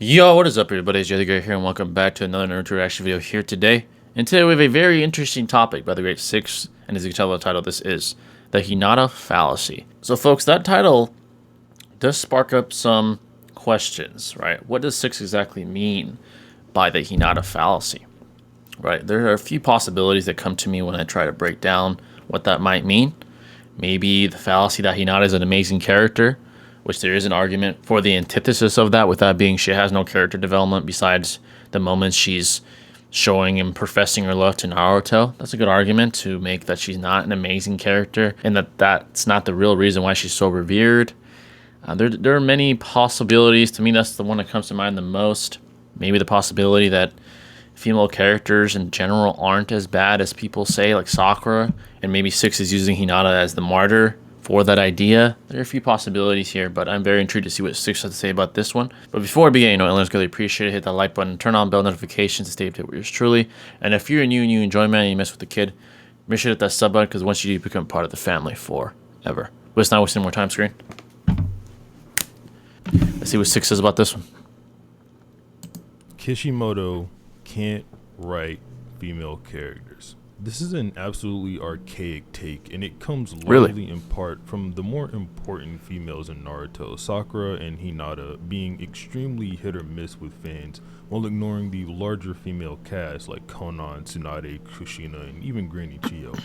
Yo, what is up everybody, it's Jay here and welcome back to another Naruto reaction video here today. And today we have a very interesting topic by the great Six, and as you can tell by the title, this is the Hinata Fallacy. So folks, that title does spark up some questions, right? What does Six exactly mean by the Hinata Fallacy? Right, there are a few possibilities that come to me when I try to break down what that might mean. Maybe the fallacy that Hinata is an amazing character, which there is an argument for the antithesis of that, with that being she has no character development besides the moments she's showing and professing her love to Naruto. That's a good argument to make that she's not an amazing character and that that's not the real reason why she's so revered. There are many possibilities. To me, that's the one that comes to mind the most. Maybe the possibility that female characters in general aren't as bad as people say, like Sakura, and maybe Six is using Hinata as the martyr for that idea. There are a few possibilities here, but I'm very intrigued to see what Six has to say about this one. But before we begin, let's really appreciate it. Hit that like button, turn on bell notifications to stay updated with yours truly. And if you're new and you enjoy me and you mess with the kid, make sure to hit that sub button, because once you do, you become part of the family forever. But it's not wasting more time, screen. Let's see what Six says about this one. Kishimoto can't write female characters. This is an absolutely archaic take, and it comes largely in part from the more important females in Naruto, Sakura and Hinata, being extremely hit or miss with fans, while ignoring the larger female cast like Konan, Tsunade, Kushina, and even Granny Chiyo.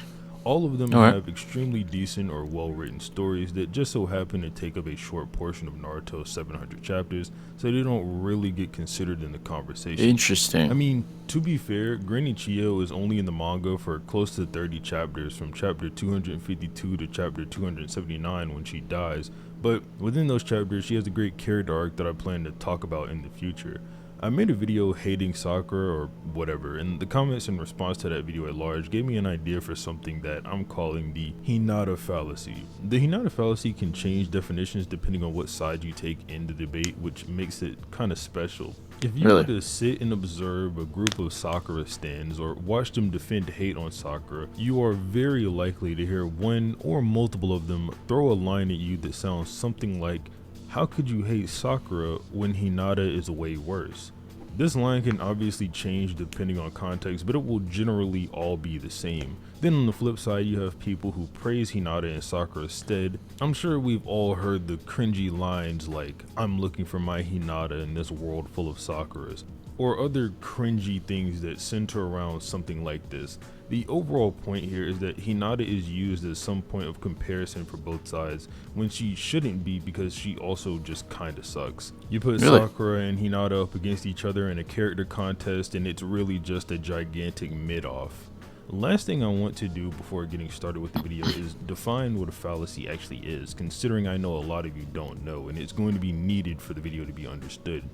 All of them have extremely decent or well-written stories that just so happen to take up a short portion of Naruto's 700 chapters, so they don't really get considered in the conversation. Interesting. I mean, to be fair, Granny Chiyo is only in the manga for close to 30 chapters, from chapter 252 to chapter 279 when she dies, but within those chapters she has a great character arc that I plan to talk about in the future. I made a video hating Sakura or whatever, and the comments in response to that video at large gave me an idea for something that I'm calling the Hinata Fallacy. The Hinata Fallacy can change definitions depending on what side you take in the debate, which makes it kind of special. If you were to sit and observe a group of Sakura stans or watch them defend hate on Sakura, you are very likely to hear one or multiple of them throw a line at you that sounds something like, "How could you hate Sakura when Hinata is way worse?" This line can obviously change depending on context, but it will generally all be the same. Then on the flip side, you have people who praise Hinata in Sakura's stead. I'm sure we've all heard the cringy lines like, "I'm looking for my Hinata in this world full of Sakuras," or other cringy things that center around something like this. The overall point here is that Hinata is used as some point of comparison for both sides, when she shouldn't be, because she also just kinda sucks. You put Sakura and Hinata up against each other in a character contest and it's really just a gigantic mid-off. Last thing I want to do before getting started with the video is define what a fallacy actually is, considering I know a lot of you don't know and it's going to be needed for the video to be understood.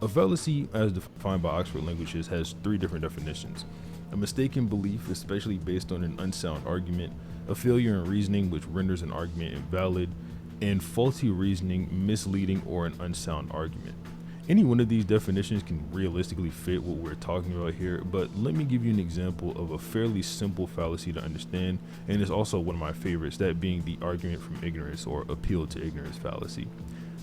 A fallacy, as defined by Oxford Languages, has three different definitions. A mistaken belief, especially based on an unsound argument, a failure in reasoning which renders an argument invalid, and faulty reasoning, misleading, or an unsound argument. Any one of these definitions can realistically fit what we're talking about here, but let me give you an example of a fairly simple fallacy to understand, and it's also one of my favorites, that being the argument from ignorance or appeal to ignorance fallacy.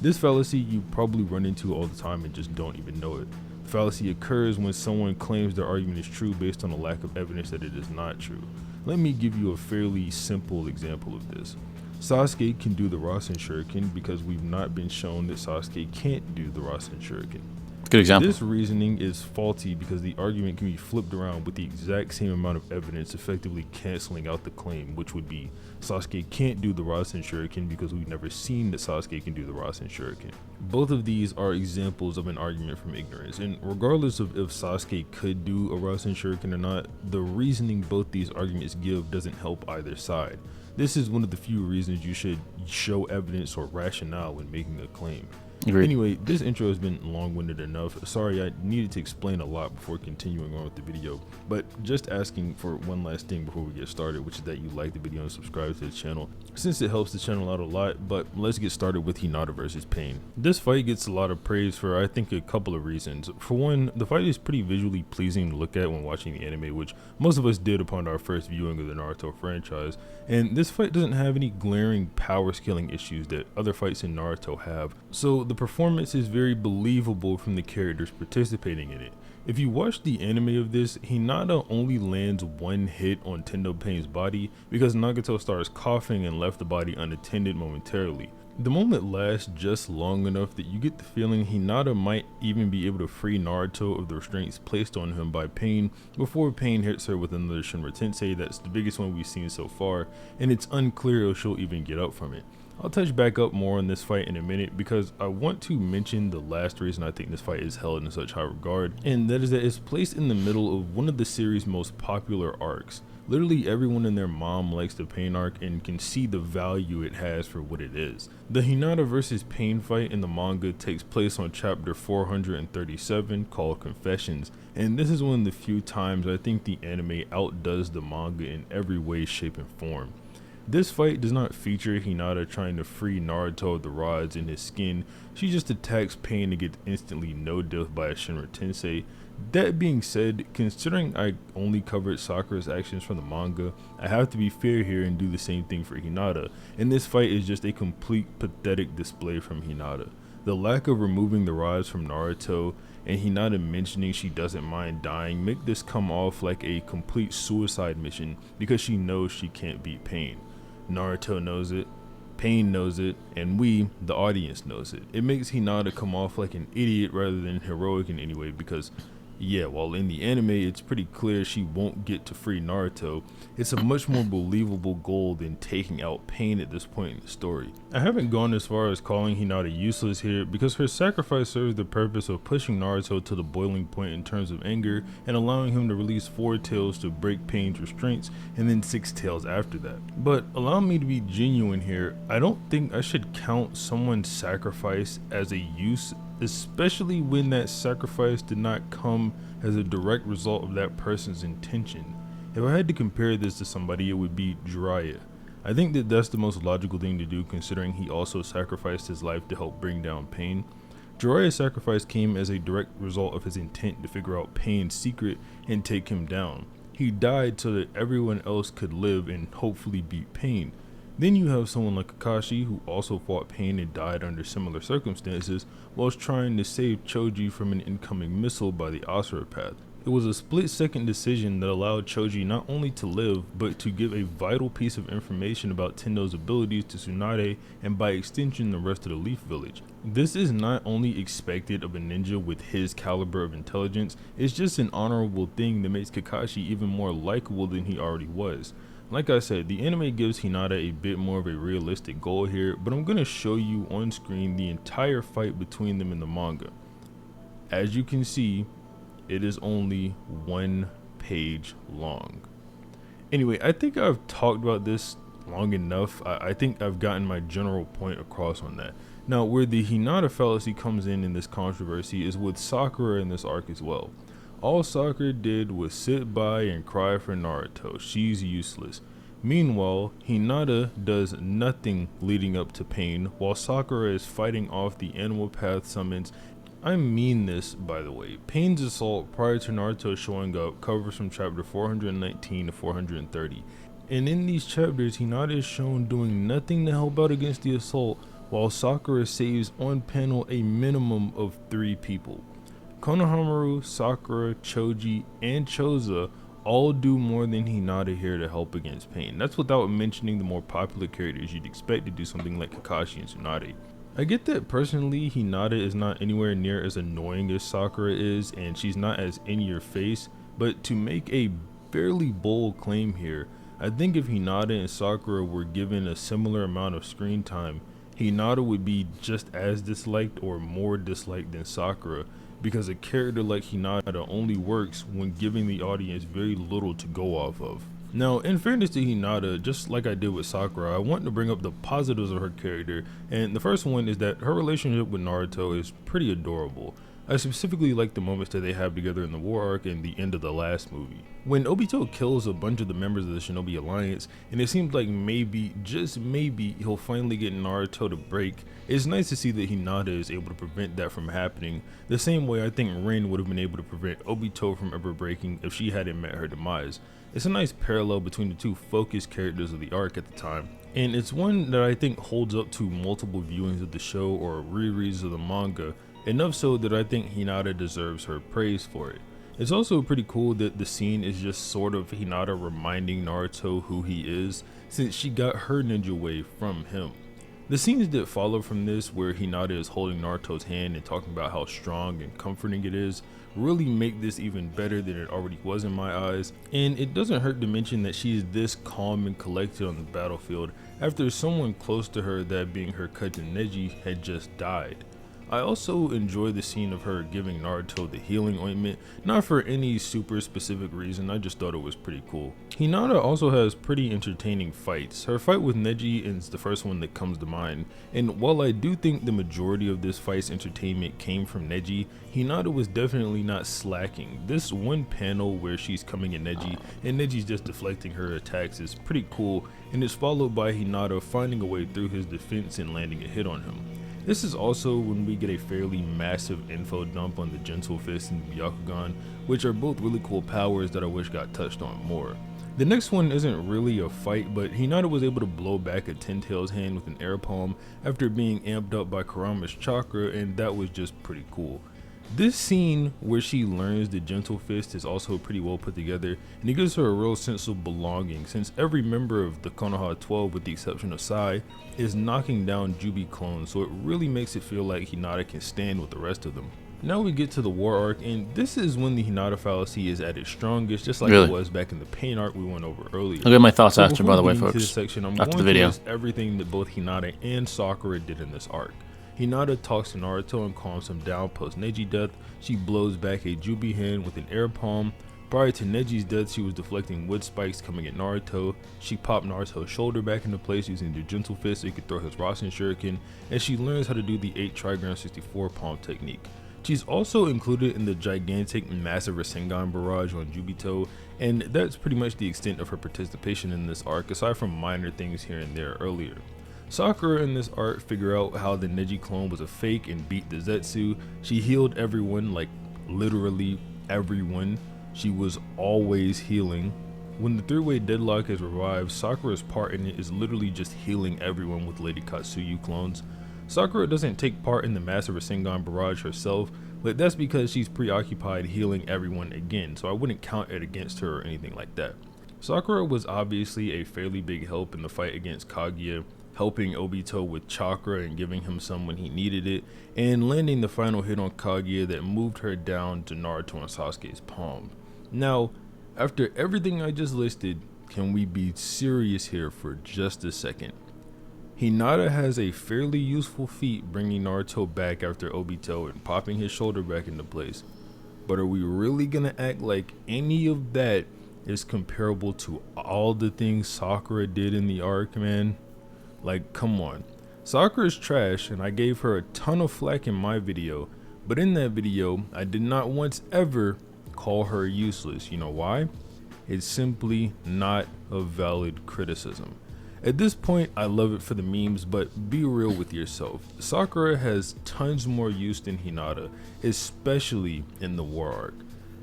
This fallacy you probably run into all the time and just don't even know it. The fallacy occurs when someone claims their argument is true based on a lack of evidence that it is not true. Let me give you a fairly simple example of this. Sasuke can do the Rasen Shuriken because we've not been shown that Sasuke can't do the Rasen Shuriken. Good example. This reasoning is faulty because the argument can be flipped around with the exact same amount of evidence, effectively canceling out the claim, which would be Sasuke can't do the Rasen Shuriken because we've never seen that Sasuke can do the Rasen Shuriken. Both of these are examples of an argument from ignorance, and regardless of if Sasuke could do a Rasen Shuriken or not, the reasoning both these arguments give doesn't help either side. This is one of the few reasons you should show evidence or rationale when making a claim. Agreed. Anyway, this intro has been long-winded enough. Sorry, I needed to explain a lot before continuing on with the video, but just asking for one last thing before we get started, which is that you like the video and subscribe to the channel, since it helps the channel out a lot. But let's get started with Hinata versus Pain. This fight gets a lot of praise for, I think, a couple of reasons. For one, the fight is pretty visually pleasing to look at when watching the anime, which most of us did upon our first viewing of the Naruto franchise, and this fight doesn't have any glaring power scaling issues that other fights in Naruto have, so the performance is very believable from the characters participating in it. If you watch the anime of this, Hinata only lands one hit on Tendo Pain's body because Nagato starts coughing and left the body unattended momentarily. The moment lasts just long enough that you get the feeling Hinata might even be able to free Naruto of the restraints placed on him by Pain before Pain hits her with another Shinra Tensei. That's the biggest one we've seen so far, and it's unclear if she'll even get up from it. I'll touch back up more on this fight in a minute because I want to mention the last reason I think this fight is held in such high regard, and that is that it's placed in the middle of one of the series' most popular arcs. Literally everyone and their mom likes the Pain arc and can see the value it has for what it is. The Hinata versus Pain fight in the manga takes place on chapter 437 called Confessions, and this is one of the few times I think the anime outdoes the manga in every way, shape, and form. This fight does not feature Hinata trying to free Naruto of the rods in his skin. She just attacks Pain and gets instantly no-death by a Shinra Tensei. That being said, considering I only covered Sakura's actions from the manga, I have to be fair here and do the same thing for Hinata, and this fight is just a complete pathetic display from Hinata. The lack of removing the rods from Naruto and Hinata mentioning she doesn't mind dying make this come off like a complete suicide mission because she knows she can't beat Pain. Naruto knows it, Pain knows it, and we, the audience, knows it. It makes Hinata come off like an idiot rather than heroic in any way because, yeah, while in the anime it's pretty clear she won't get to free Naruto, it's a much more believable goal than taking out Pain at this point in the story. I haven't gone as far as calling Hinata useless here because her sacrifice serves the purpose of pushing Naruto to the boiling point in terms of anger and allowing him to release 4 tails to break Pain's restraints and then 6 tails after that. But allow me to be genuine here, I don't think I should count someone's sacrifice as a use, especially when that sacrifice did not come as a direct result of that person's intention. If I had to compare this to somebody, it would be Jiraiya. I think that that's the most logical thing to do considering he also sacrificed his life to help bring down Pain. Jiraiya's sacrifice came as a direct result of his intent to figure out Pain's secret and take him down. He died so that everyone else could live and hopefully beat Pain. Then you have someone like Kakashi who also fought Pain and died under similar circumstances whilst trying to save Choji from an incoming missile by the Asura path. It was a split-second decision that allowed Choji not only to live, but to give a vital piece of information about Tendo's abilities to Tsunade and by extension the rest of the Leaf Village. This is not only expected of a ninja with his caliber of intelligence, it's just an honorable thing that makes Kakashi even more likable than he already was. Like I said, the anime gives Hinata a bit more of a realistic goal here, but I'm going to show you on screen the entire fight between them in the manga. As you can see, it is only 1 page long. Anyway, I think I've talked about this long enough. I think I've gotten my general point across on that. Now, where the Hinata fallacy comes in this controversy is with Sakura in this arc as well. All Sakura did was sit by and cry for Naruto. She's useless. Meanwhile, Hinata does nothing leading up to Pain while Sakura is fighting off the Animal Path summons. I mean this, by the way. Pain's assault prior to Naruto showing up covers from chapter 419 to 430. And in these chapters, Hinata is shown doing nothing to help out against the assault while Sakura saves on panel a minimum of 3 people. Konohamaru, Sakura, Choji, and Choza all do more than Hinata here to help against Pain. That's without mentioning the more popular characters you'd expect to do something like Kakashi and Tsunade. I get that personally Hinata is not anywhere near as annoying as Sakura is, and she's not as in your face, but to make a fairly bold claim here, I think if Hinata and Sakura were given a similar amount of screen time, Hinata would be just as disliked or more disliked than Sakura, because a character like Hinata only works when giving the audience very little to go off of. Now, in fairness to Hinata, just like I did with Sakura, I want to bring up the positives of her character, and the first one is that her relationship with Naruto is pretty adorable. I specifically like the moments that they have together in the war arc and the end of the last movie. When Obito kills a bunch of the members of the Shinobi Alliance, and it seems like maybe, just maybe, he'll finally get Naruto to break, it's nice to see that Hinata is able to prevent that from happening, the same way I think Rin would have been able to prevent Obito from ever breaking if she hadn't met her demise. It's a nice parallel between the two focused characters of the arc at the time, and it's one that I think holds up to multiple viewings of the show or rereads of the manga, enough so that I think Hinata deserves her praise for it. It's also pretty cool that the scene is just sort of Hinata reminding Naruto who he is, since she got her ninja way from him. The scenes that follow from this, where Hinata is holding Naruto's hand and talking about how strong and comforting it is, really make this even better than it already was in my eyes, and it doesn't hurt to mention that she is this calm and collected on the battlefield after someone close to her, that being her cousin Neji, had just died. I also enjoy the scene of her giving Naruto the healing ointment, not for any super specific reason, I just thought it was pretty cool. Hinata also has pretty entertaining fights. Her fight with Neji is the first one that comes to mind, and while I do think the majority of this fight's entertainment came from Neji, Hinata was definitely not slacking. This one panel where she's coming at Neji and Neji's just deflecting her attacks is pretty cool, and it's followed by Hinata finding a way through his defense and landing a hit on him. This is also when we get a fairly massive info dump on the Gentle Fist and the Byakugan, which are both really cool powers that I wish got touched on more. The next one isn't really a fight, but Hinata was able to blow back a Ten Tails hand with an air palm after being amped up by Kurama's chakra, and that was just pretty cool. This scene where she learns the Gentle Fist is also pretty well put together, and it gives her a real sense of belonging, since every member of the Konoha 12, with the exception of Sai, is knocking down Jubi clones, so it really makes it feel like Hinata can stand with the rest of them. Now we get to the war arc, and this is when the Hinata Fallacy is at its strongest, just like it was back in the Pain arc we went over earlier. I'll get my thoughts So after, by the way, before we get into folks. this section, I'm After going the video. to list everything that both Hinata and Sakura did in this arc. Hinata talks to Naruto and calms him down post Neji death. She blows back a Jubi hand with an air palm. Prior to Neji's death, she was deflecting wood spikes coming at Naruto. She popped Naruto's shoulder back into place using the Gentle Fist so he could throw his Rasen Shuriken, and she learns how to do the 8 trigram 64 palm technique. She's also included in the gigantic massive Rasengan barrage on Jubito, and that's pretty much the extent of her participation in this arc, aside from minor things here and there earlier. Sakura in this arc figure out how the Neji clone was a fake and beat the Zetsu. She healed everyone, like literally everyone. She was always healing. When the three-way deadlock is revived, Sakura's part in it is literally just healing everyone with Lady Katsuyu clones. Sakura doesn't take part in the massive Rasengan barrage herself, but that's because she's preoccupied healing everyone again, so I wouldn't count it against her or anything like that. Sakura was obviously a fairly big help in the fight against Kaguya, helping Obito with chakra and giving him some when he needed it, and landing the final hit on Kaguya that moved her down to Naruto and Sasuke's palm. Now, after everything I just listed, can we be serious here for just a second? Hinata has a fairly useful feat bringing Naruto back after Obito and popping his shoulder back into place, but are we really gonna act like any of that is comparable to all the things Sakura did in the arc, man? Like, come on. Sakura's trash, and I gave her a ton of flack in my video, but in that video, I did not once ever call her useless. You know why? It's simply not a valid criticism. At this point, I love it for the memes, but be real with yourself. Sakura has tons more use than Hinata, especially in the war arc.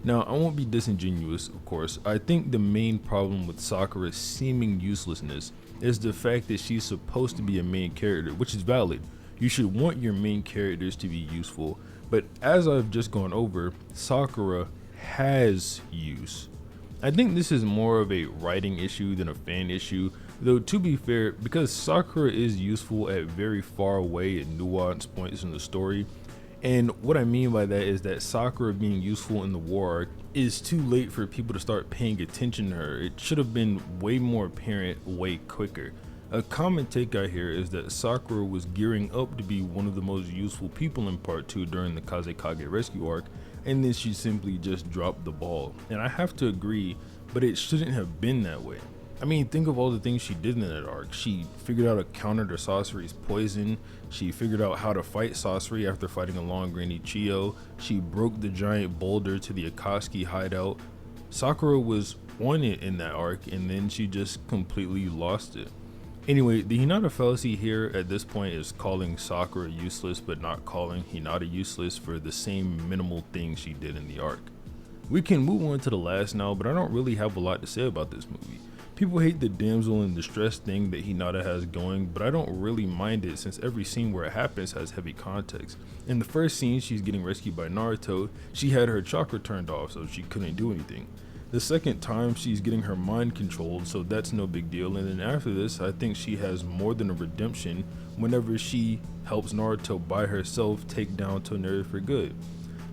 Now, I won't be disingenuous, of course. I think the main problem with Sakura's seeming uselessness is the fact that she's supposed to be a main character, which is valid. You should want your main characters to be useful, but as I've just gone over, Sakura has use. I think this is more of a writing issue than a fan issue, though to be fair, because Sakura is useful at very far away and nuanced points in the story. And what I mean by that is that Sakura being useful in the war arc is too late for people to start paying attention to her. It should have been way more apparent way quicker. A common take I hear is that Sakura was gearing up to be one of the most useful people in part 2 during the Kazekage rescue arc, and then she simply just dropped the ball. And I have to agree, but it shouldn't have been that way. I mean, think of all the things she did in that arc. She figured out a counter to Sasori's poison. She figured out how to fight Sasori after fighting along Granny Chiyo. She broke the giant boulder to the Akatsuki hideout. Sakura was on it in that arc, and then she just completely lost it. Anyway, the Hinata fallacy here at this point is calling Sakura useless, but not calling Hinata useless for the same minimal things she did in the arc. We can move on to the last now, but I don't really have a lot to say about this movie. People hate the damsel in distress thing that Hinata has going, but I don't really mind it since every scene where it happens has heavy context. In the first scene, she's getting rescued by Naruto. She had her chakra turned off, so she couldn't do anything. The second time, she's getting her mind controlled, so that's no big deal. And then after this, I think she has more than a redemption whenever she helps Naruto by herself take down Toneri for good.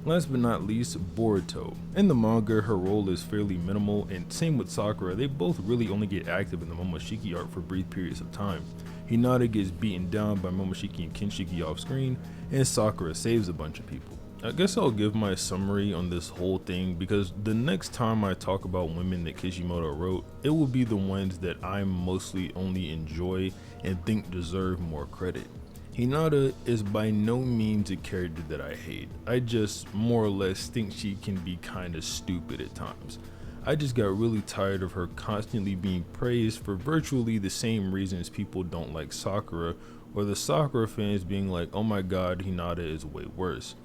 Last but not least, Boruto. In the manga, her role is fairly minimal, and same with Sakura, they both really only get active in the Momoshiki arc for brief periods of time. Hinata gets beaten down by Momoshiki and Kinshiki off screen, and Sakura saves a bunch of people. I guess I'll give my summary on this whole thing because the next time I talk about women that Kishimoto wrote, it will be the ones that I mostly only enjoy and think deserve more credit. Hinata is by no means a character that I hate. I just more or less think she can be kinda stupid at times. I just got really tired of her constantly being praised for virtually the same reasons people don't like Sakura, or the Sakura fans being like, oh my god, Hinata is way worse.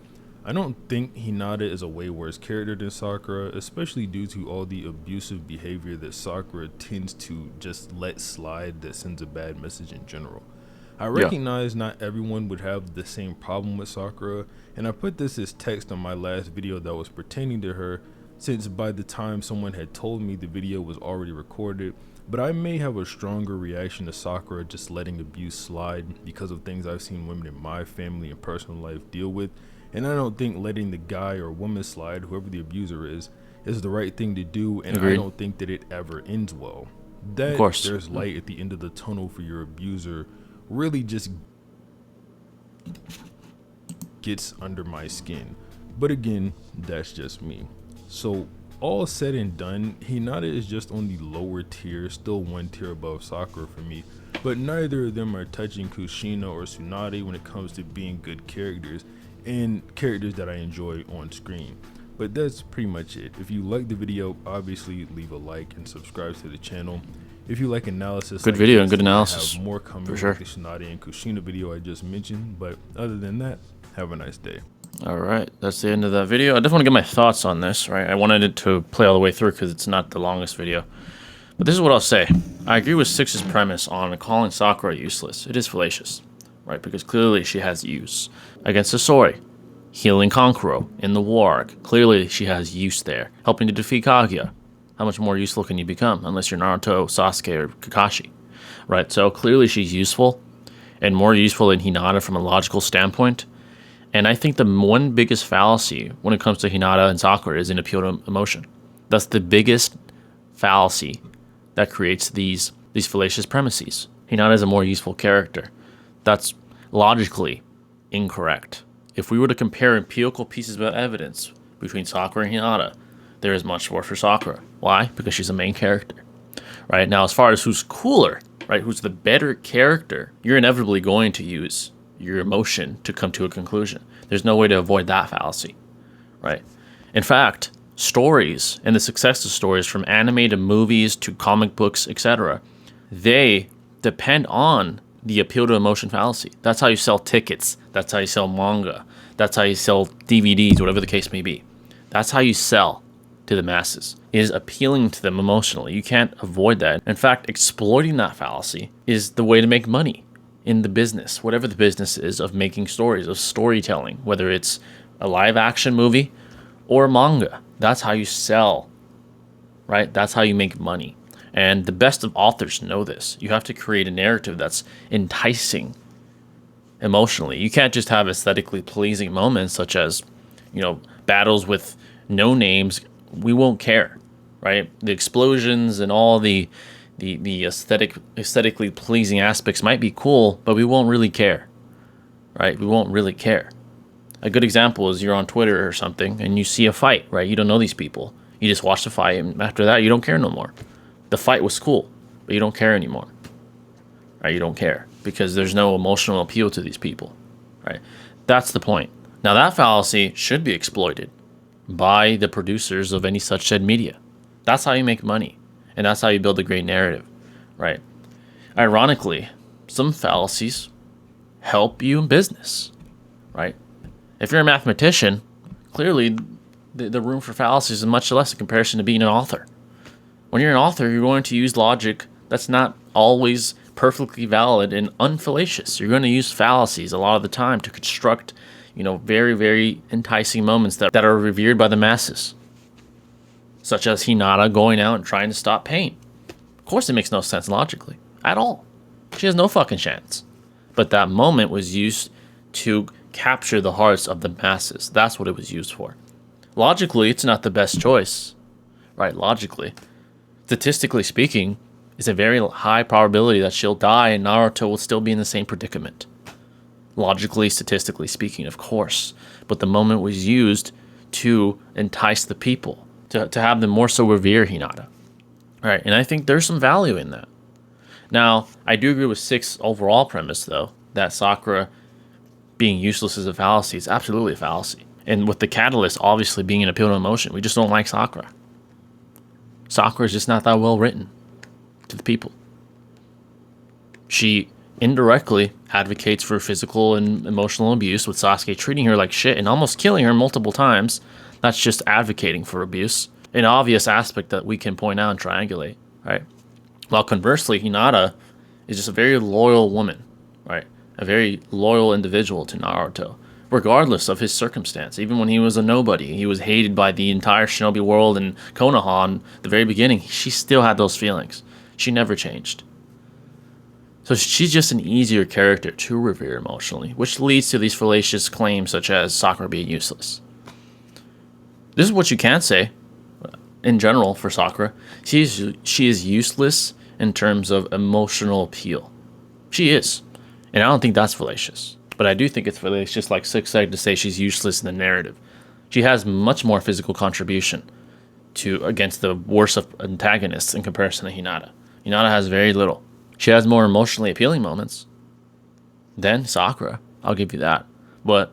I don't think Hinata is a way worse character than Sakura, especially due to all the abusive behavior that Sakura tends to just let slide that sends a bad message in general. I recognize not everyone would have the same problem with Sakura, and I put this as text on my last video that was pertaining to her, since by the time someone had told me the video was already recorded, but I may have a stronger reaction to Sakura just letting abuse slide because of things I've seen women in my family and personal life deal with, and I don't think letting the guy or woman slide, whoever the abuser is the right thing to do, and Agreed. I don't think that it ever ends well. That Of course. there's light at the end of the tunnel for your abuser really just gets under my skin. But again, that's just me. So all said and done, Hinata is just on the lower tier, still one tier above Sakura for me, but neither of them are touching Kushina or Tsunade when it comes to being good characters and characters that I enjoy on screen. But that's pretty much it. If you like the video, obviously leave a like and subscribe to the channel. If you like analysis, Good like video this, and good I analysis, have more coming for with sure. the Tsunade and Kushina video I just mentioned. But other than that, have a nice day. All right, that's the end of that video. I definitely want to get my thoughts on this, right? I wanted it to play all the way through because it's not the longest video. But this is what I'll say. I agree with Six's premise on calling Sakura useless. It is fallacious, right? Because clearly she has use. Against Sasori, healing Kankuro in the war arc. Clearly she has use there. Helping to defeat Kaguya. How much more useful can you become unless you're Naruto, Sasuke, or Kakashi, right? So clearly she's useful and more useful than Hinata from a logical standpoint. And I think the one biggest fallacy when it comes to Hinata and Sakura is an appeal to emotion. That's the biggest fallacy that creates these fallacious premises. Hinata is a more useful character. That's logically incorrect. If we were to compare empirical pieces of evidence between Sakura and Hinata, there is much more for Sakura. Why? Because she's a main character. Right? Now, as far as who's cooler, right, who's the better character, you're inevitably going to use your emotion to come to a conclusion. There's no way to avoid that fallacy, right? In fact, stories and the success of stories from anime to movies to comic books, etc., they depend on the appeal to emotion fallacy. That's how you sell tickets. That's how you sell manga. That's how you sell DVDs, whatever the case may be. That's how you sell to the masses, is appealing to them emotionally. You can't avoid that. In fact, exploiting that fallacy is the way to make money in the business, whatever the business is of making stories, of storytelling, whether it's a live action movie or a manga. That's how you sell, right? That's how you make money. And the best of authors know this. You have to create a narrative that's enticing emotionally. You can't just have aesthetically pleasing moments such as, battles with no names. We won't care, right? The explosions and all the aesthetically pleasing aspects might be cool, but we won't really care, right? We won't really care. A good example is you're on Twitter or something and you see a fight, right? You don't know these people. You just watch the fight, and after that, you don't care no more. The fight was cool, but you don't care anymore. Right? You don't care because there's no emotional appeal to these people. Right? That's the point. Now that fallacy should be exploited by the producers of any such said media. That's how you make money, and that's how you build a great narrative. Right? Ironically, some fallacies help you in business. Right? If you're a mathematician, clearly the room for fallacies is much less in comparison to being an author. When you're an author, you're going to use logic that's not always perfectly valid and unfallacious. You're going to use fallacies a lot of the time to construct, very, very enticing moments that are revered by the masses. Such as Hinata going out and trying to stop pain. Of course it makes no sense logically. At all. She has no fucking chance. But that moment was used to capture the hearts of the masses. That's what it was used for. Logically, it's not the best choice. Right, logically. Statistically speaking, it's a very high probability that she'll die and Naruto will still be in the same predicament. Logically, statistically speaking, of course. But the moment was used to entice the people, to have them more so revere Hinata. Right, and I think there's some value in that. Now, I do agree with 6 overall premise, though, that Sakura being useless is a fallacy. It's absolutely a fallacy. And with the catalyst obviously being an appeal to emotion, we just don't like Sakura. Sakura is just not that well written to the people. She indirectly advocates for physical and emotional abuse, with Sasuke treating her like shit and almost killing her multiple times. That's just advocating for abuse. An obvious aspect that we can point out and triangulate, right? While conversely, Hinata is just a very loyal woman, right? A very loyal individual to Naruto, regardless of his circumstance. Even when he was a nobody, he was hated by the entire shinobi world and Konoha in the very beginning, she still had those feelings. She never changed. So she's just an easier character to revere emotionally, which leads to these fallacious claims such as Sakura being useless. This is what you can say, in general, for Sakura. She is useless in terms of emotional appeal. She is. And I don't think that's fallacious. But I do think it's fallacious, like Six said, to say she's useless in the narrative. She has much more physical contribution against the worst of antagonists in comparison to Hinata. Hinata has very little. She has more emotionally appealing moments than Sakura. I'll give you that. But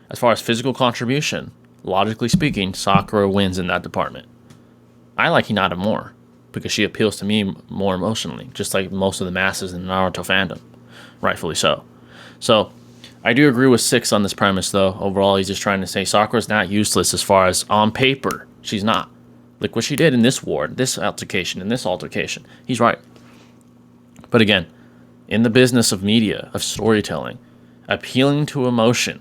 as far as physical contribution, logically speaking, Sakura wins in that department. I like Hinata more because she appeals to me more emotionally, just like most of the masses in the Naruto fandom. Rightfully so. So, I do agree with 6 on this premise, though. Overall, he's just trying to say Sakura's not useless as far as on paper. She's not. Look what she did in this war, this altercation, and this altercation. He's right. But again, in the business of media, of storytelling, appealing to emotion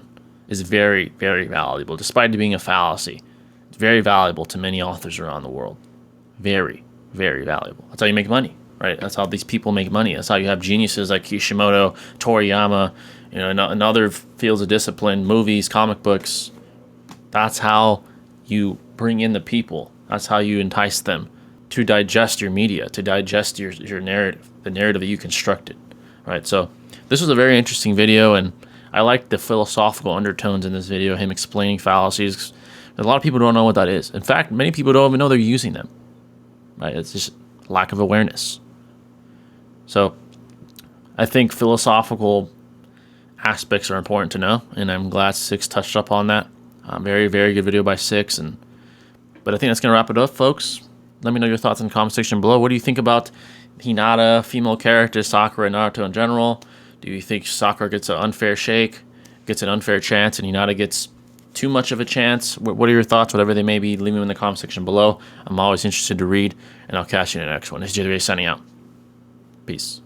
is very, very valuable. Despite it being a fallacy, it's very valuable to many authors around the world. Very, very valuable. That's how you make money, right? That's how these people make money. That's how you have geniuses like Kishimoto, Toriyama, in other fields of discipline, movies, comic books. That's how you bring in the people. That's how you entice them to digest your media, to digest your narrative, the narrative that you constructed, right? So this was a very interesting video, and I like the philosophical undertones in this video, him explaining fallacies. A lot of people don't know what that is. In fact, many people don't even know they're using them, right? It's just lack of awareness. So I think philosophical aspects are important to know, and I'm glad 6 touched up on that. Very, very good video by 6. But I think that's going to wrap it up, folks. Let me know your thoughts in the comment section below. What do you think about Hinata, female characters, Sakura, and Naruto in general? Do you think Sakura gets an unfair shake, gets an unfair chance, and Hinata gets too much of a chance? What are your thoughts? Whatever they may be, leave them in the comment section below. I'm always interested to read, and I'll catch you in the next one. This is JW signing out. Peace.